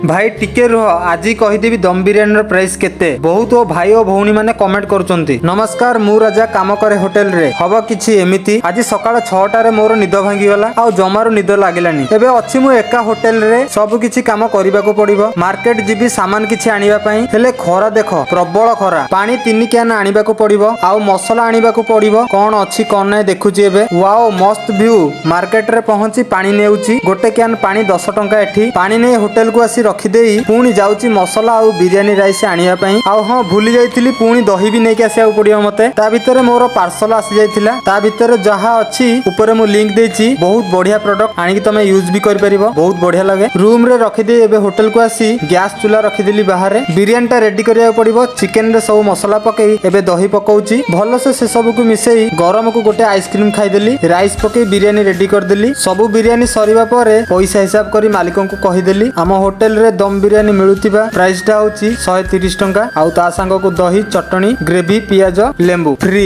भाई टिके रुह आज कहीदेवी दम बिरियानी प्राइस केते बहुत भाई और भौणी माने कमेंट करुचंती। नमस्कार मु राजा काम करे होटेल रे हब किछि एमिति आज सकाळ 6टा रे मोर निद भांगी गला आ जमारू निद लागिलानी। एबे अछि मु एका होटेल रे सब किछि काम करिबा को पड़िबो। मार्केट जिबी सामान किछि आनिबा पई हेले खरा देखो प्रबल खरा पानी 3 कैन आनिबा को पड़िबो आ मसला आनिबा को पड़िबो कोन अछि कोन नै देखुची। एबे वाओ मस्त व्यू मार्केट रे पहुंची पानी नेउची गोटे कैन पानी 10 टंका एठी पानी नै होटेल को आसी रखिदेई पुणी जाउची मसला आ बिरियानी राइस आनिया पई आ हां भूली जाइतिली पुणी दही भी नै के आसीया पड़ियो मते। ता भितरे मोर पार्सल आसी जाइतिला ता भितरे जहा अछि ऊपर मु लिंक देछि बहुत बढ़िया प्रोडक्ट आनी कि तमे यूज भी करि परिबो बहुत बढ़िया लागे। रूम रे रखि दे एबे होटल को आसी गैस चूल्हा रखि देली बाहर बिरियानी ता रेडी करिया पड़िबो। चिकन रे सब मसला पकई एबे दही पकाउची भलो से सब को मिसेई गरम को गोटे आइसक्रीम खाई देली राइस पकई बिरियानी रेडी कर देली। सब बिरियानी सरीबा परे पैसा हिसाब करी मालिकों को कहि देली आम होटेल रे दम बिरियानी मिलुथिबा प्राइस टा होची 130 टंका आउ ता संग को दही चटनी ग्रेवी पियाज लेंबू फ्री।